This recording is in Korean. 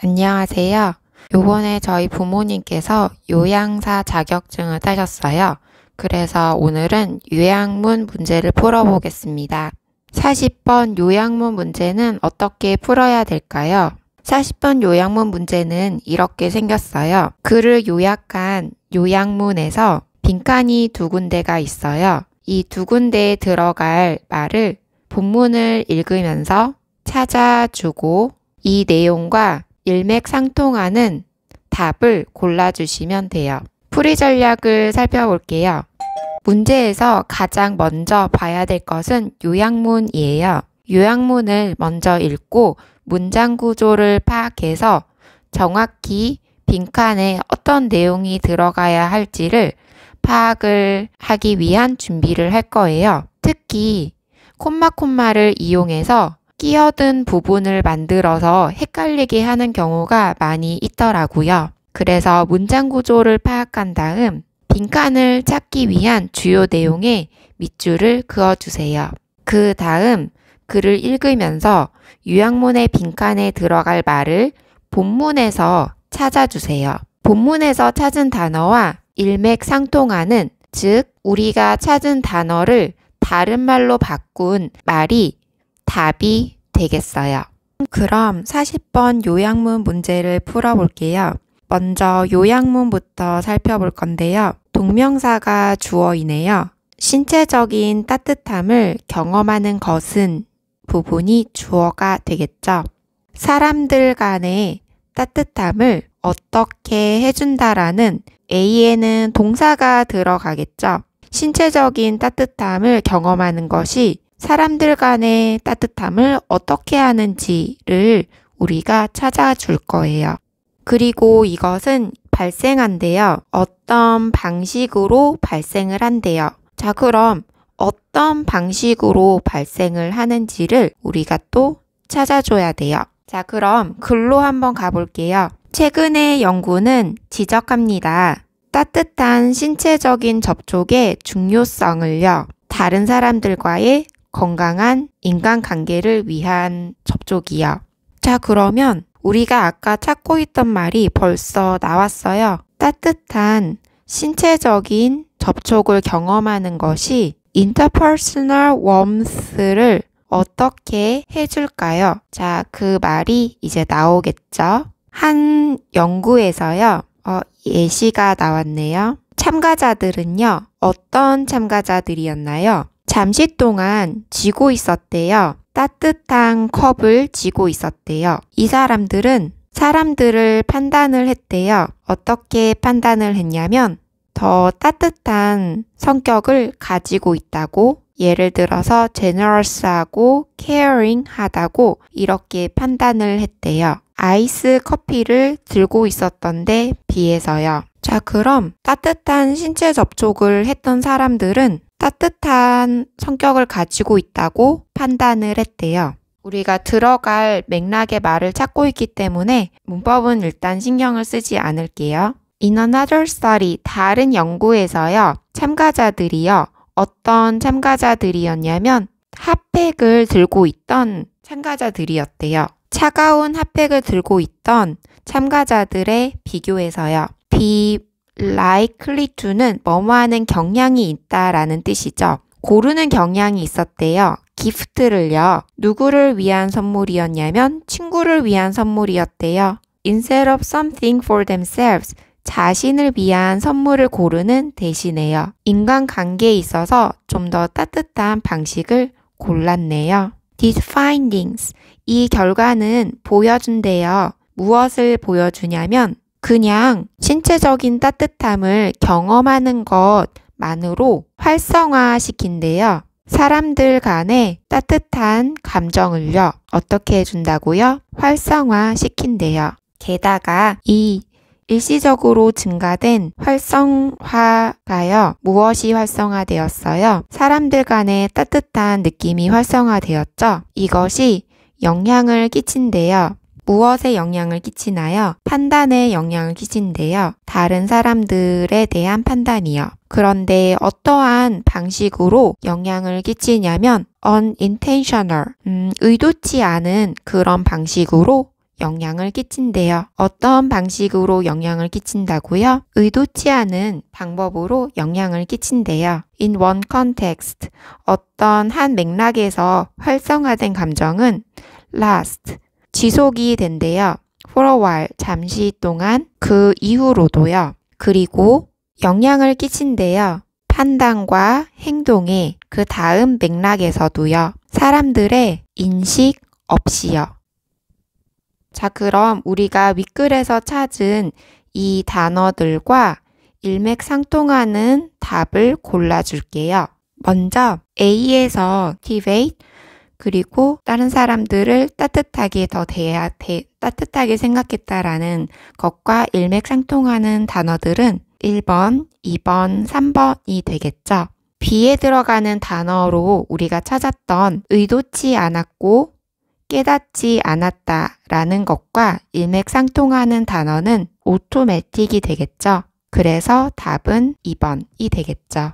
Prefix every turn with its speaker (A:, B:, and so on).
A: 안녕하세요. 요번에 저희 부모님께서 요양사 자격증을 따셨어요. 그래서 오늘은 요양문 문제를 풀어보겠습니다. 40번 요양문 문제는 어떻게 풀어야 될까요? 40번 요양문 문제는 이렇게 생겼어요. 글을 요약한 요양문에서 빈칸이 두 군데가 있어요. 이 두 군데에 들어갈 말을 본문을 읽으면서 찾아주고 이 내용과 일맥상통하는 답을 골라주시면 돼요. 풀이 전략을 살펴볼게요. 문제에서 가장 먼저 봐야 될 것은 요약문이에요. 요약문을 먼저 읽고 문장 구조를 파악해서 정확히 빈칸에 어떤 내용이 들어가야 할지를 파악을 하기 위한 준비를 할 거예요. 특히 콤마를 이용해서 끼어든 부분을 만들어서 헷갈리게 하는 경우가 많이 있더라고요. 그래서 문장 구조를 파악한 다음 빈칸을 찾기 위한 주요 내용의 밑줄을 그어주세요. 그 다음 글을 읽으면서 요약문의 빈칸에 들어갈 말을 본문에서 찾아주세요. 본문에서 찾은 단어와 일맥상통하는, 즉 우리가 찾은 단어를 다른 말로 바꾼 말이 답이 되겠어요. 그럼 40번 요약문 문제를 풀어볼게요. 먼저 요약문부터 살펴볼 건데요. 동명사가 주어이네요. 신체적인 따뜻함을 경험하는 것은 부분이 주어가 되겠죠. 사람들 간의 따뜻함을 어떻게 해준다라는 A에는 동사가 들어가겠죠. 신체적인 따뜻함을 경험하는 것이 사람들 간의 따뜻함을 어떻게 하는지를 우리가 찾아줄 거예요. 그리고 이것은 발생한대요. 어떤 방식으로 발생을 한대요. 자, 그럼 어떤 방식으로 발생을 하는지를 우리가 또 찾아줘야 돼요. 자, 그럼 글로 한번 가볼게요. 최근의 연구는 지적합니다. 따뜻한 신체적인 접촉의 중요성을요. 다른 사람들과의 건강한 인간관계를 위한 접촉이요. 자, 그러면 우리가 아까 찾고 있던 말이 벌써 나왔어요. 따뜻한 신체적인 접촉을 경험하는 것이 interpersonal warmth를 어떻게 해줄까요? 자, 그 말이 이제 나오겠죠. 한 연구에서요. 예시가 나왔네요. 참가자들은요. 어떤 참가자들이었나요? 잠시 동안 쥐고 있었대요. 따뜻한 컵을 쥐고 있었대요. 이 사람들은 사람들을 판단을 했대요. 어떻게 판단을 했냐면 더 따뜻한 성격을 가지고 있다고, 예를 들어서 generous하고 caring하다고 이렇게 판단을 했대요. 아이스 커피를 들고 있었던 데 비해서요. 자, 그럼 따뜻한 신체 접촉을 했던 사람들은 따뜻한 성격을 가지고 있다고 판단을 했대요. 우리가 들어갈 맥락의 말을 찾고 있기 때문에 문법은 일단 신경을 쓰지 않을게요. In another study, 다른 연구에서요. 참가자들이요. 어떤 참가자들이었냐면 핫팩을 들고 있던 참가자들이었대요. 차가운 핫팩을 들고 있던 참가자들의 비교해서요. Be likely to는 뭐뭐하는 경향이 있다라는 뜻이죠. 고르는 경향이 있었대요. 기프트를요. 누구를 위한 선물이었냐면 친구를 위한 선물이었대요. Instead of something for themselves, 자신을 위한 선물을 고르는 대신에요. 인간관계에 있어서 좀 더 따뜻한 방식을 골랐네요. These findings, 이 결과는 보여준대요. 무엇을 보여주냐면 그냥 신체적인 따뜻함을 경험하는 것만으로 활성화시킨대요. 사람들 간의 따뜻한 감정을요. 어떻게 해준다고요? 활성화시킨대요. 게다가 이 일시적으로 증가된 활성화가요. 무엇이 활성화되었어요? 사람들 간의 따뜻한 느낌이 활성화되었죠. 이것이 영향을 끼친대요. 무엇에 영향을 끼치나요? 판단에 영향을 끼친대요. 다른 사람들에 대한 판단이요. 그런데 어떠한 방식으로 영향을 끼치냐면 unintentional, 의도치 않은 그런 방식으로 영향을 끼친대요. 어떤 방식으로 영향을 끼친다고요? 의도치 않은 방법으로 영향을 끼친대요. In one context, 어떤 한 맥락에서 활성화된 감정은 last, 지속이 된대요. For a while, 잠시 동안, 그 이후로도요. 그리고 영향을 끼친대요. 판단과 행동에 그 다음 맥락에서도요. 사람들의 인식 없이요. 자, 그럼 우리가 윗글에서 찾은 이 단어들과 일맥상통하는 답을 골라줄게요. 먼저 A에서 motivate, 그리고 다른 사람들을 따뜻하게 따뜻하게 생각했다라는 것과 일맥상통하는 단어들은 1번, 2번, 3번이 되겠죠. B에 들어가는 단어로 우리가 찾았던 의도치 않았고 깨닫지 않았다라는 것과 일맥상통하는 단어는 automatic이 되겠죠. 그래서 답은 2번이 되겠죠.